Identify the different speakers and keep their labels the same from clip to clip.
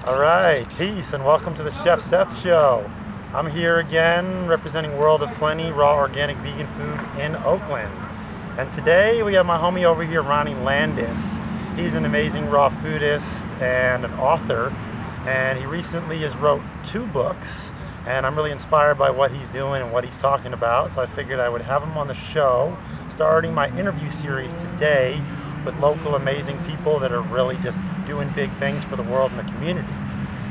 Speaker 1: All right, peace and welcome to the Chef Seth Show. I'm here again representing World of Plenty raw organic vegan food in Oakland. And today we have my homie over here, Ronnie Landis. He's an amazing raw foodist and an author, and he recently has wrote 2 books, and I'm really inspired by what he's doing and what he's talking about, so I figured I would have him on the show, starting my interview series today with local amazing people that are really just doing big things for the world and the community.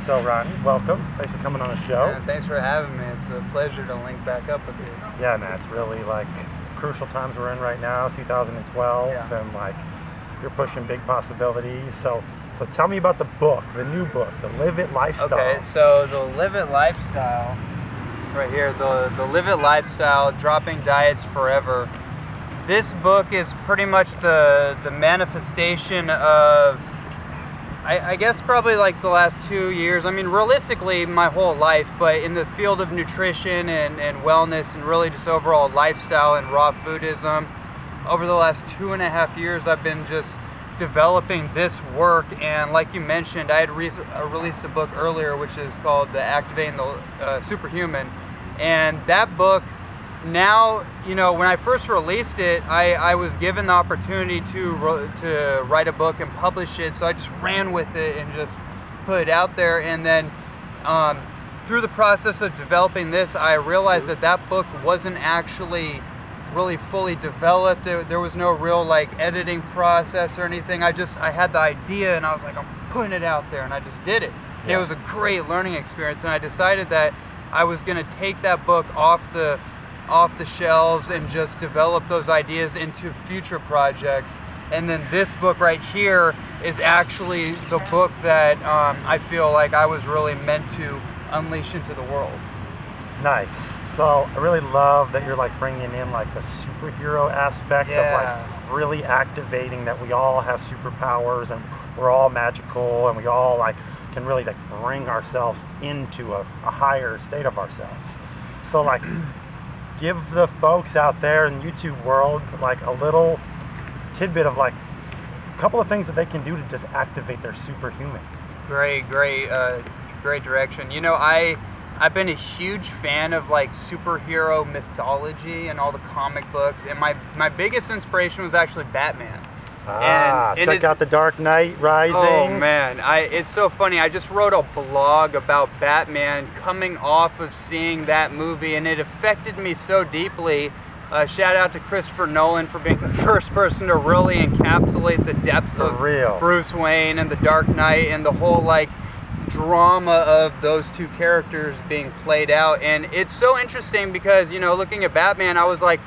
Speaker 1: So Ronnie, welcome. Thanks for coming on the show.
Speaker 2: Yeah, thanks for having me. It's a pleasure to link back up with you.
Speaker 1: Yeah, man, it's really like crucial times we're in right now, 2012, and like you're pushing big possibilities. So tell me about the book, the new book, the Live It Lifestyle.
Speaker 2: Okay, so the Live It Lifestyle, right here, the Live It Lifestyle, Dropping Diets Forever. This book is pretty much the manifestation of, I guess probably like the last 2 years. I mean, realistically, my whole life, but in the field of nutrition and wellness and really just overall lifestyle and raw foodism, over the last 2.5 years, I've been just developing this work. And like you mentioned, I had released a book earlier, which is called The Activating the Superhuman. And that book, now, you know, when I first released it, I was given the opportunity to write a book and publish it, so I just ran with it and just put it out there. And then through the process of developing this, I realized that that book wasn't actually really fully developed. There was no real like editing process or anything. I had the idea and I was like, I'm putting it out there, and I just did it. Yeah. It was a great learning experience, and I decided that I was going to take that book off the shelves and just develop those ideas into future projects. And then this book right here is actually the book that I feel like I was really meant to unleash into the world. Nice. So I really love that you're like bringing in like the superhero aspect of like really activating that we all have superpowers and we're all magical and we all like can really like bring ourselves into a higher state of ourselves. So like give the folks out there in YouTube world like a little tidbit of like a couple of things that they can do to just activate their superhuman. Great direction. You know, I've been a huge fan of like superhero mythology and all the comic books, and my biggest inspiration was actually Batman. And check out The Dark Knight Rising. Oh man, it's so funny. I just wrote a blog about Batman coming off of seeing that movie, and it affected me so deeply. Shout out to Christopher Nolan for being the first person to really encapsulate the depths of Bruce Wayne and The Dark Knight and the whole like drama of those 2 characters being played out. And it's so interesting because, you know, looking at Batman, I was like,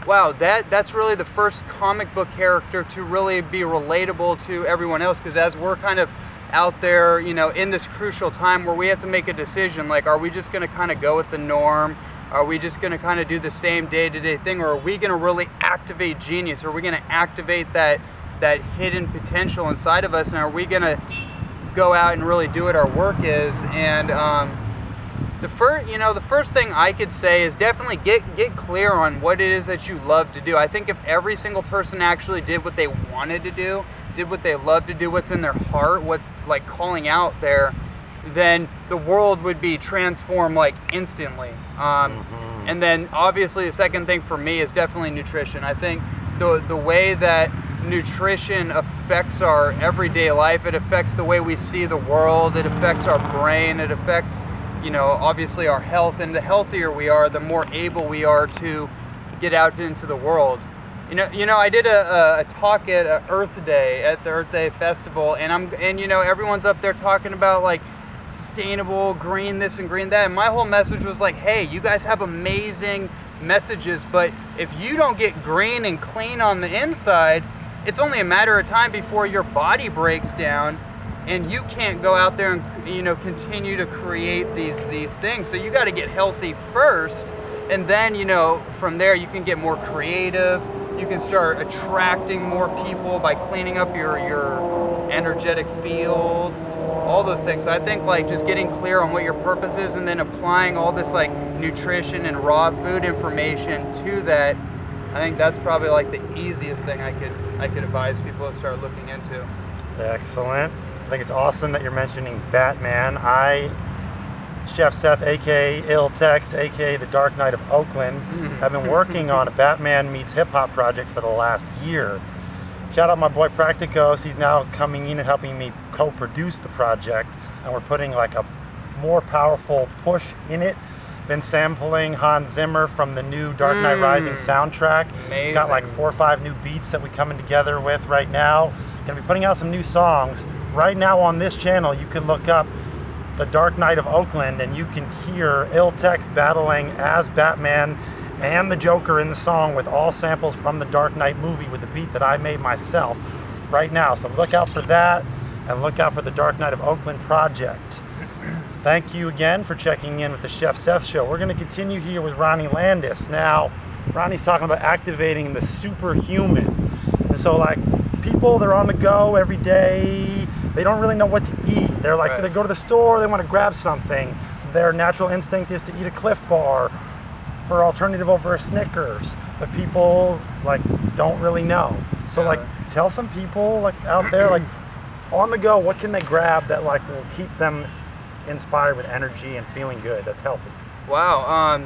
Speaker 2: wow, that's really the first comic book character to really be relatable to everyone else, because as we're kind of out there, you know, in this crucial time where we have to make a decision, like, are we just going to kind of go with the norm? Are we just going to kind of do the same day-to-day thing, or are we going to really activate genius? Are we going to activate that hidden potential inside of us, and are we going to go out and really do what our work is? And the first thing I could say is definitely get clear on what it is that you love to do. I think if every single person actually did what they wanted to do, did what they love to do, what's in their heart, what's like calling out there, then the world would be transformed like instantly. And then obviously the second thing for me is definitely nutrition. I think the way that nutrition affects our everyday life, it affects the way we see the world, it affects our brain, it affects, you know, obviously our health, and the healthier we are, the more able we are to get out into the world. You know, I did a talk at Earth Day, at the Earth Day Festival, and you know, everyone's up there talking about like sustainable, green this and green that, and my whole message was like, hey, you guys have amazing messages, but if you don't get green and clean on the inside, it's only a matter of time before your body breaks down and you can't go out there and, you know, continue to create these things. So you got to get healthy first, and then, you know, from there you can get more creative. You can start attracting more people by cleaning up your energetic field, all those things. So I think like just getting clear on what your purpose is and then applying all this like nutrition and raw food information to that, I think that's probably like the easiest thing I could advise people to start looking into. Excellent.
Speaker 1: I think it's awesome that you're mentioning Batman. Chef Seth, aka Ill Tex, aka the Dark Knight of Oakland, have been working on a Batman meets hip hop project for the last year. Shout out my boy Practicos. He's now coming in and helping me co-produce the project, and we're putting like a more powerful push in it. Been sampling Hans Zimmer from the new Dark Knight Rising soundtrack.
Speaker 2: Amazing.
Speaker 1: Got like 4 or 5 new beats that we're coming together with right now. Gonna be putting out some new songs. Right now on this channel, you can look up the Dark Knight of Oakland and you can hear Ill Tex battling as Batman and the Joker in the song with all samples from the Dark Knight movie with the beat that I made myself right now. So look out for that and look out for the Dark Knight of Oakland project. Thank you again for checking in with the Chef Seth Show. We're going to continue here with Ronnie Landis. Now, Ronnie's talking about activating the superhuman. And so like people, they're on the go every day. They don't really know what to eat. They're like, they go to the store, they want to grab something. Their natural instinct is to eat a Cliff Bar for alternative over a Snickers. But people like don't really know. So like tell some people like out there like on the go, what can they grab that like will keep them inspired with energy and feeling good, that's healthy?
Speaker 2: Wow,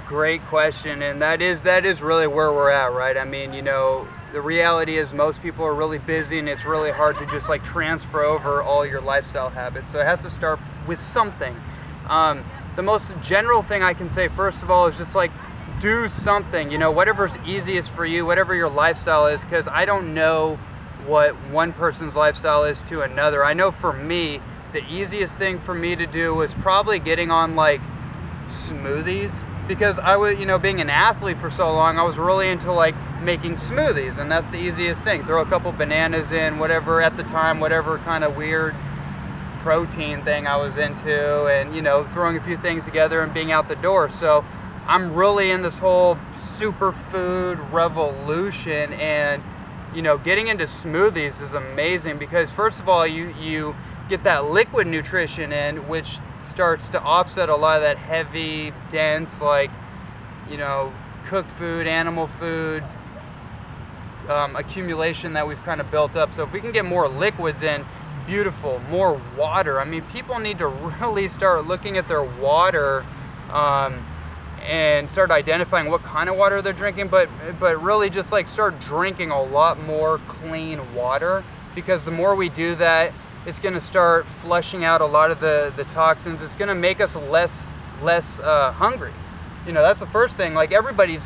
Speaker 2: great question, and that is really where we're at, right? I mean, you know, the reality is most people are really busy and it's really hard to just like transfer over all your lifestyle habits. So it has to start with something. The most general thing I can say, first of all, is just like do something, you know, whatever's easiest for you, whatever your lifestyle is, because I don't know what one person's lifestyle is to another. I know for me, the easiest thing for me to do was probably getting on like smoothies, because I was, you know, being an athlete for so long, I was really into like making smoothies, and that's the easiest thing. Throw a couple bananas in, whatever at the time, whatever kind of weird protein thing I was into, and you know, throwing a few things together and being out the door. So I'm really in this whole superfood revolution, and you know, getting into smoothies is amazing because first of all, you get that liquid nutrition in, which starts to offset a lot of that heavy, dense, like, you know, cooked food, animal food accumulation that we've kind of built up. So if we can get more liquids in, beautiful, more water. I mean, people need to really start looking at their water and start identifying what kind of water they're drinking, but really just like start drinking a lot more clean water, because the more we do that, it's going to start flushing out a lot of the toxins. It's going to make us less hungry. You know, that's the first thing. Like everybody's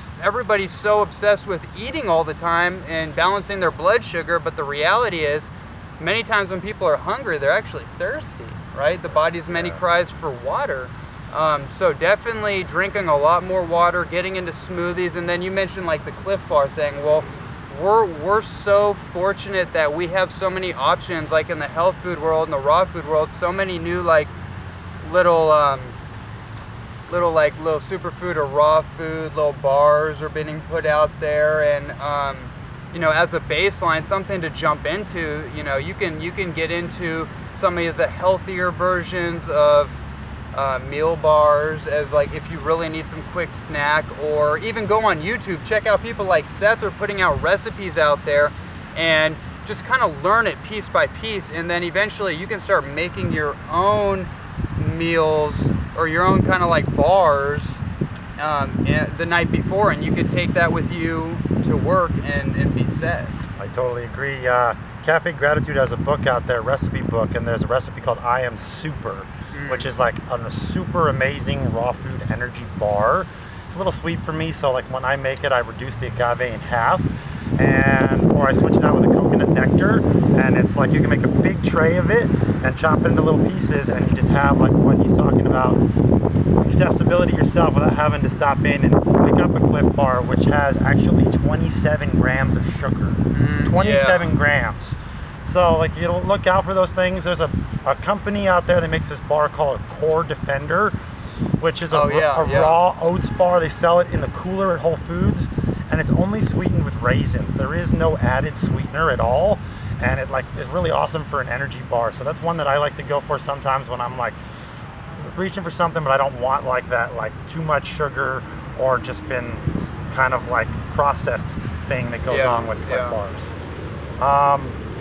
Speaker 2: so obsessed with eating all the time and balancing their blood sugar, but the reality is many times when people are hungry, they're actually thirsty, right? The body's many cries for water. So definitely drinking a lot more water, getting into smoothies, and then you mentioned like the Cliff Bar thing. Well, we're so fortunate that we have so many options, like in the health food world and the raw food world, so many new like little superfood or raw food, little bars are being put out there, and you know, as a baseline, something to jump into. You know, you can get into some of the healthier versions of meal bars, as like if you really need some quick snack, or even go on YouTube, check out people like Seth are putting out recipes out there, and just kind of learn it piece by piece, and then eventually you can start making your own meals or your own kind of like bars the night before, and you could take that with you to work and be set.
Speaker 1: I totally agree. Cafe Gratitude has a book out there, recipe book, and there's a recipe called I Am Super, which is like a super amazing raw food energy bar. It's a little sweet for me, so like when I make it, I reduce the agave in half, or I switch it out with a coconut nectar, and it's like you can make a big tray of it and chop it into little pieces, and you just have like what he's talking about, accessibility yourself without having to stop in and pick up a Cliff Bar, which has actually 27 grams of sugar. 27 grams. So like, you know, look out for those things. There's a company out there that makes this bar called Core Defender, which is a raw oats bar. They sell it in the cooler at Whole Foods, and it's only sweetened with raisins. There is no added sweetener at all, and it like is really awesome for an energy bar. So that's one that I like to go for sometimes when I'm like reaching for something, but I don't want like that like too much sugar or just been kind of like processed thing that goes on with Cliff Bars.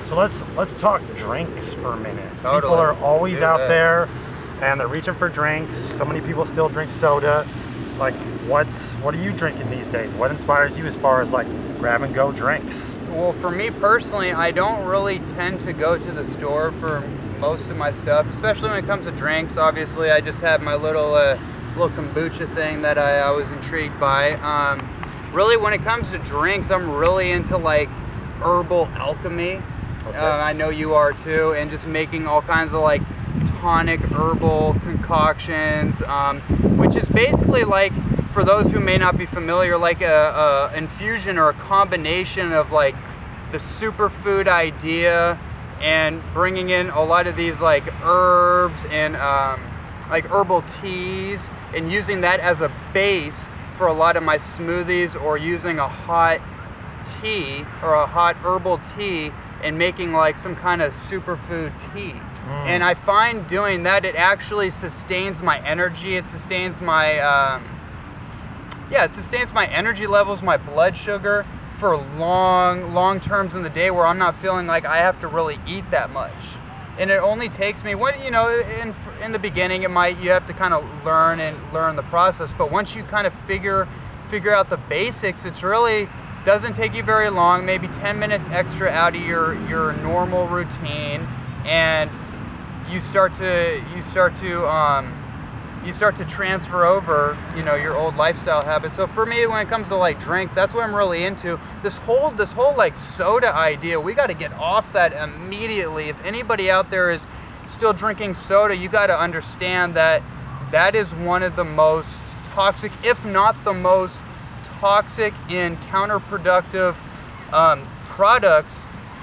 Speaker 1: So So let's talk drinks for a minute.
Speaker 2: Totally.
Speaker 1: People are always out
Speaker 2: that.
Speaker 1: there, and they're reaching for drinks. So many people still drink soda. Like, what are you drinking these days? What inspires you as far as like grab and go drinks?
Speaker 2: Well, for me personally, I don't really tend to go to the store for most of my stuff, especially when it comes to drinks. Obviously, I just have my little kombucha thing that I was intrigued by. Really, when it comes to drinks, I'm really into like herbal alchemy.
Speaker 1: Okay.
Speaker 2: I know you are too, and just making all kinds of like tonic herbal concoctions, which is basically like, for those who may not be familiar, like a infusion or a combination of like the superfood idea and bringing in a lot of these like herbs and like herbal teas, and using that as a base for a lot of my smoothies, or using a hot tea or a hot herbal tea and making like some kind of superfood tea. And I find doing that, it actually sustains my energy. It sustains my it sustains my energy levels, my blood sugar for long terms in the day, where I'm not feeling like I have to really eat that much. And it only takes me, in the beginning you have to kind of learn the process, but once you kind of figure out the basics, it's really doesn't take you very long, maybe 10 minutes extra out of your normal routine, and you start to transfer over, your old lifestyle habits. So for me, when it comes to like drinks, that's what I'm really into. This whole like soda idea, we got to get off that immediately. If anybody out there is still drinking soda, you got to understand that that is one of the most toxic, if not the most toxic and counterproductive products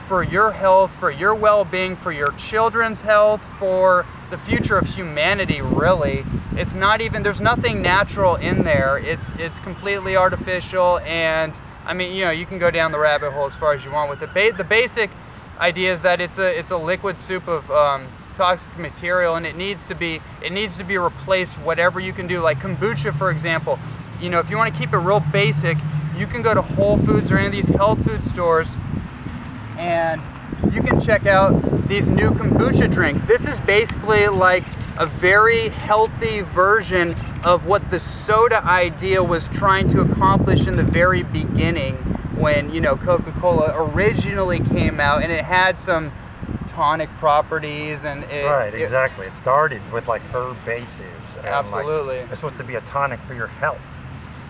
Speaker 2: for your health, for your well-being, for your children's health, for the future of humanity, really. It's not even, there's nothing natural in there. It's completely artificial, and I mean, you can go down the rabbit hole as far as you want with it. The basic idea is that it's a liquid soup of toxic material, and it needs to be replaced whatever you can do. Like kombucha, for example. If you want to keep it real basic, you can go to Whole Foods or any of these health food stores, and you can check out these new kombucha drinks. This is basically like a very healthy version of what the soda idea was trying to accomplish in the very beginning, when Coca-Cola originally came out, and it had some tonic properties, and
Speaker 1: exactly. It started with like herb bases. And
Speaker 2: absolutely.
Speaker 1: Like, it's supposed to be a tonic for your health.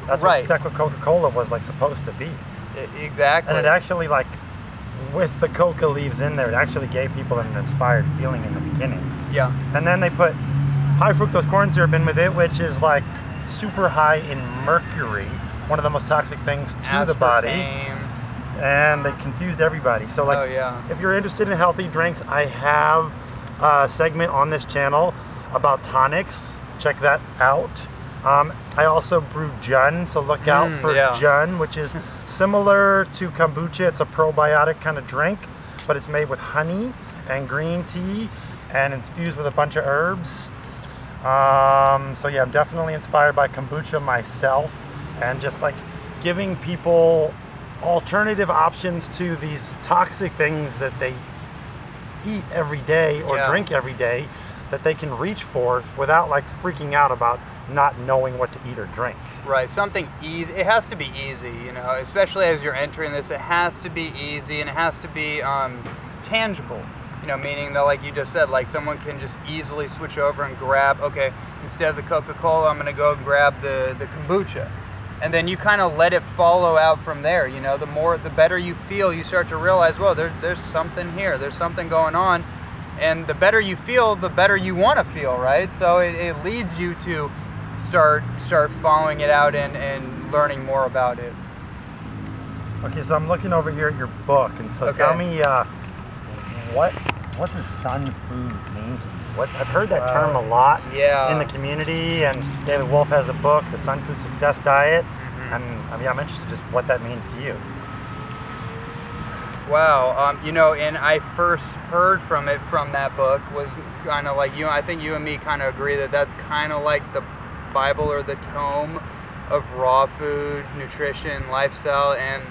Speaker 1: That's
Speaker 2: right.
Speaker 1: what Coca-Cola was like supposed to be.
Speaker 2: Exactly.
Speaker 1: And it actually, like, with the coca leaves in there, it actually gave people an inspired feeling in the beginning.
Speaker 2: Yeah.
Speaker 1: And then they put high fructose corn syrup in with it, which is like super high in mercury, one of the most toxic things to the body. And they confused everybody. So like, if you're interested in healthy drinks, I have a segment on this channel about tonics. Check that out. I also brew Jun, so look out for Jun, which is similar to kombucha. It's a probiotic kind of drink, but it's made with honey and green tea, and it's infused with a bunch of herbs. So yeah, I'm definitely inspired by kombucha myself, and just like giving people alternative options to these toxic things that they eat every day or drink every day, that they can reach for without like freaking out about not knowing what to eat or drink.
Speaker 2: Right, something easy. It has to be easy, especially as you're entering this. It has to be easy, and it has to be tangible. Meaning that, like you just said, like someone can just easily switch over and grab, okay, instead of the Coca-Cola, I'm gonna go grab the kombucha. And then you kind of let it follow out from there. The better you feel, you start to realize, well, there's something here, there's something going on. And the better you feel, the better you want to feel, right? So it leads you to start following it out and learning more about it.
Speaker 1: Okay, so I'm looking over here at your book, and so tell me, what does sun food mean to you? I've heard that term a lot in the community, and David Wolf has a book, The Sun Food Success Diet, and I'm interested just what that means to you.
Speaker 2: Wow, and I first heard from that book was kind of like I think you and me kind of agree that that's kind of like the Bible or the tome of raw food, nutrition, lifestyle, and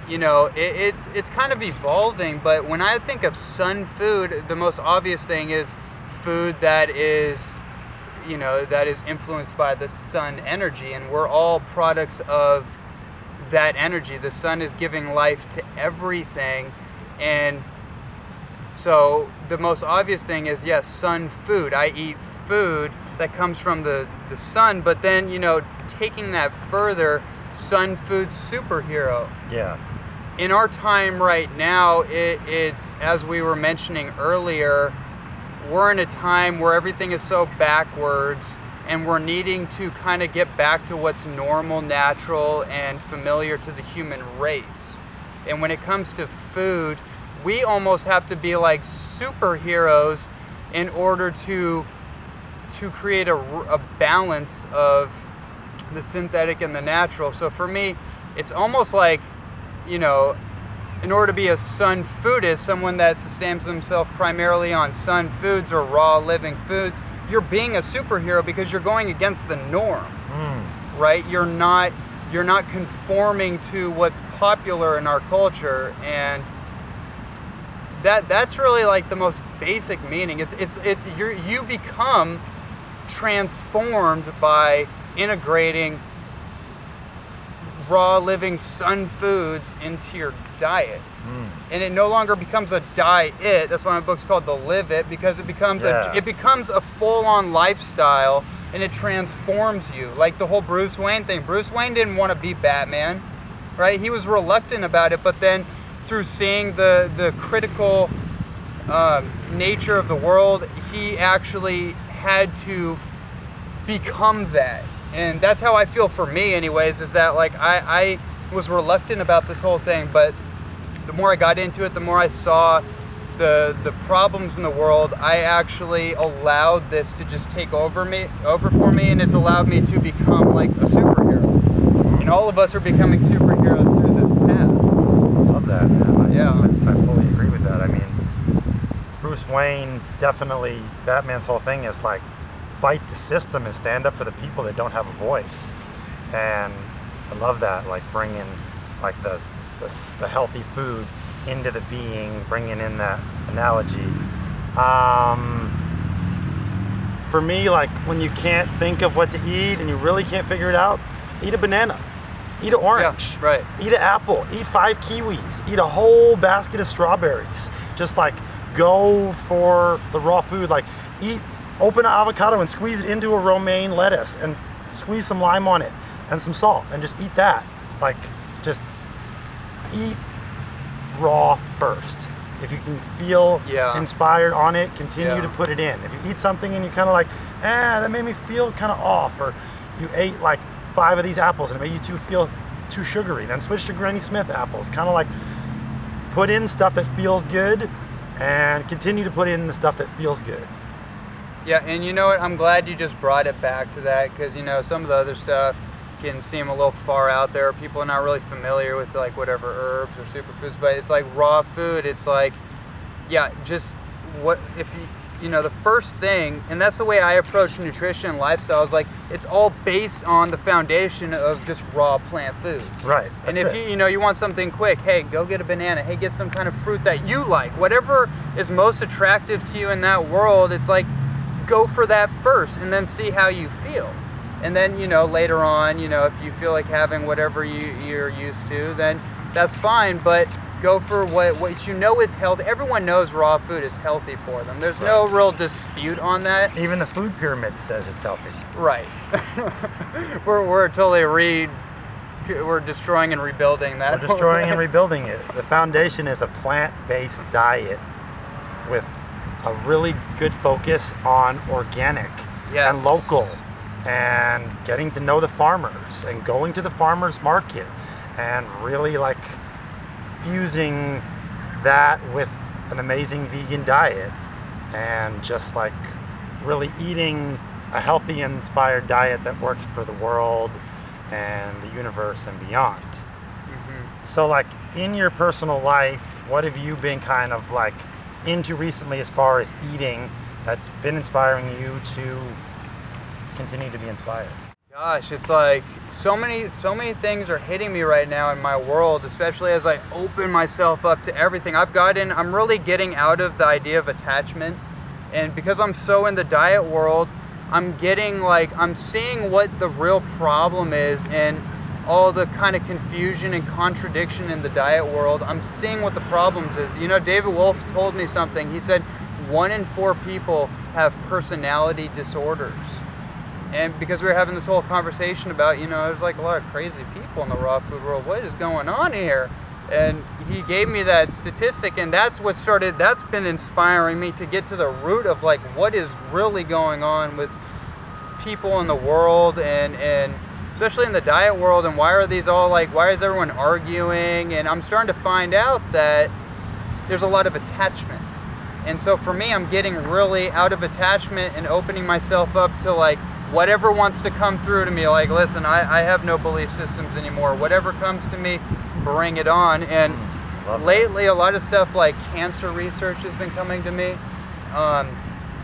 Speaker 2: you know, it's kind of evolving, but when I think of sun food, the most obvious thing is food that is, you know, that is influenced by the sun energy, and we're all products of that energy. The sun is giving life to everything, and so the most obvious thing is, yes, sun food. I eat food that comes from the sun, but then, you know, taking that further, sun food superhero.
Speaker 1: Yeah.
Speaker 2: In our time right now, it's, as we were mentioning earlier, we're in a time where everything is so backwards, and we're needing to kind of get back to what's normal, natural, and familiar to the human race. And when it comes to food, we almost have to be like superheroes in order to create a balance of the synthetic and the natural. So for me, it's almost like, you know, in order to be a sun foodist, someone that sustains themselves primarily on sun foods or raw living foods, you're being a superhero because you're going against the norm, right? You're not conforming to what's popular in our culture, and that's really like the most basic meaning. You become transformed by integrating raw living sun foods into your diet, and it no longer becomes a diet. That's why my book's called The Live It, because it becomes a full-on lifestyle, and it transforms you. Like the whole Bruce Wayne thing. Bruce Wayne didn't want to be Batman, right? He was reluctant about it, but then through seeing the critical nature of the world, he actually had to become that. And that's how I feel for me anyways, is that like I was reluctant about this whole thing, but the more I got into it, the more I saw the problems in the world. I actually allowed this to just take over for me, and it's allowed me to become like a superhero. And all of us are becoming superheroes through this path.
Speaker 1: Love that, man.
Speaker 2: Yeah.
Speaker 1: I fully agree with that. I mean, Bruce Wayne, definitely, Batman's whole thing is like, fight the system and stand up for the people that don't have a voice. And I love that, like bringing like the healthy food into the being, bringing in that analogy. For me, like when you can't think of what to eat and you really can't figure it out, eat a banana, eat an orange,
Speaker 2: yeah, right.
Speaker 1: Eat an apple, eat 5 kiwis, eat a whole basket of strawberries. Just like go for the raw food, like open an avocado and squeeze it into a romaine lettuce and squeeze some lime on it and some salt and just eat that. Like, just eat raw first. If you can feel inspired on it, continue to put it in. If you eat something and you're kind of like, that made me feel kind of off, or you ate like 5 of these apples and it made you feel too sugary, then switch to Granny Smith apples. Kind of like put in stuff that feels good and continue to put in the stuff that feels good.
Speaker 2: Yeah, and you know what? I'm glad you just brought it back to that, because, you know, some of the other stuff can seem a little far out there. People are not really familiar with like whatever herbs or superfoods, but it's like raw food. It's like, yeah, just what if you know, the first thing, and that's the way I approach nutrition and lifestyle, is like it's all based on the foundation of just raw plant foods.
Speaker 1: Right.
Speaker 2: And if you know you want something quick, hey, go get a banana. Hey, get some kind of fruit that you like. Whatever is most attractive to you in that world, it's like, go for that first and then see how you feel. And then, you know, later on, you know, if you feel like having whatever you're used to, then that's fine, but go for what you know is healthy. Everyone knows raw food is healthy for them. There's no real dispute on that.
Speaker 1: Even the food pyramid says it's healthy.
Speaker 2: Right. we're totally we're destroying and rebuilding that.
Speaker 1: We're destroying and rebuilding it. The foundation is a plant-based diet with a really good focus on organic and local, and getting to know the farmers and going to the farmers market and really like fusing that with an amazing vegan diet, and just like really eating a healthy, inspired diet that works for the world and the universe and beyond. So like in your personal life, what have you been kind of like into recently as far as eating that's been inspiring you to continue to be inspired?
Speaker 2: Gosh, it's like so many things are hitting me right now in my world, especially as I open myself up to everything. I'm really getting out of the idea of attachment, and because I'm so in the diet world, I'm seeing what the real problem is and all the kind of confusion and contradiction in the diet world. I'm seeing what the problems is. You know, David Wolf told me something. He said 1 in 4 people have personality disorders. And because we were having this whole conversation about, you know, there's like a lot of crazy people in the raw food world. What is going on here? And he gave me that statistic, and that's been inspiring me to get to the root of like what is really going on with people in the world, and especially in the diet world, and why is everyone arguing? And I'm starting to find out that there's a lot of attachment. And so for me, I'm getting really out of attachment and opening myself up to like whatever wants to come through to me. Like, listen, I have no belief systems anymore. Whatever comes to me, bring it on. And lately, a lot of stuff like cancer research has been coming to me.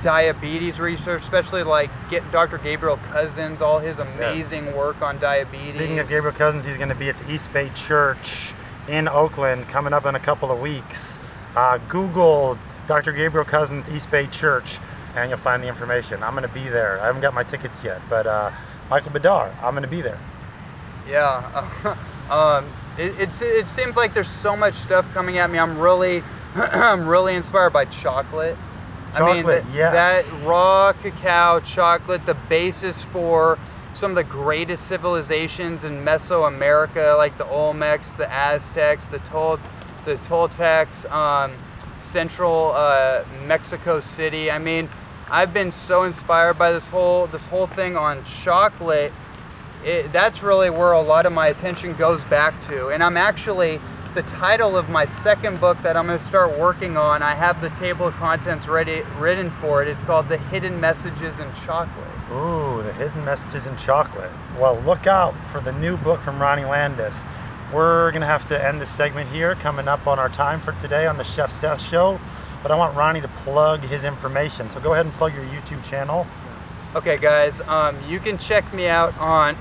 Speaker 2: Diabetes research, especially like Dr. Gabriel Cousens, all his amazing work on diabetes.
Speaker 1: Speaking of Gabriel Cousens, he's going to be at the East Bay Church in Oakland coming up in a couple of weeks. Google Dr. Gabriel Cousens East Bay Church and you'll find the information. I'm going to be there. I haven't got my tickets yet, but Michael Badar, I'm going to be there.
Speaker 2: Yeah, it seems like there's so much stuff coming at me. I'm really I'm really inspired by chocolate.
Speaker 1: Chocolate, yes.
Speaker 2: That raw cacao chocolate, the basis for some of the greatest civilizations in Mesoamerica, like the Olmecs, the Aztecs, the Toltecs, central Mexico City. I mean, I've been so inspired by this whole thing on chocolate. That's really where a lot of my attention goes back to. And I'm actually, the title of my second book that I'm going to start working on, I have the table of contents written for it. It's called The Hidden Messages in Chocolate.
Speaker 1: Ooh, The Hidden Messages in Chocolate. Well, look out for the new book from Ronnie Landis. We're going to have to end this segment here, coming up on our time for today on the Chef Seth Show. But I want Ronnie to plug his information. So go ahead and plug your YouTube channel.
Speaker 2: Okay, guys, you can check me out on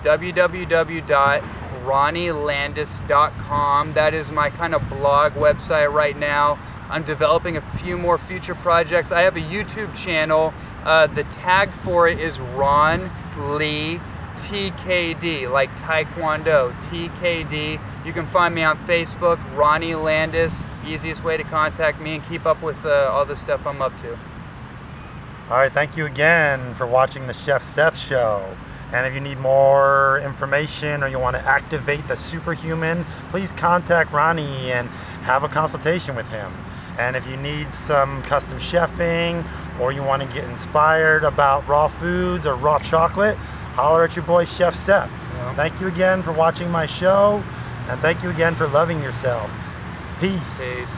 Speaker 2: www.ronnielandis.com. That is my kind of blog website right now. I'm developing a few more future projects. I have a YouTube channel. The tag for it is Ron Lee TKD, like Taekwondo, TKD. You can find me on Facebook, Ronnie Landis. Easiest way to contact me and keep up with all the stuff I'm up to.
Speaker 1: All right, thank you again for watching the Chef Seth Show. And if you need more information or you want to activate the superhuman, please contact Ronnie and have a consultation with him. And if you need some custom chefing or you want to get inspired about raw foods or raw chocolate, holler at your boy Chef Seth.
Speaker 2: Yeah.
Speaker 1: Thank you again for watching my show, and thank you again for loving yourself. Peace.
Speaker 2: Peace.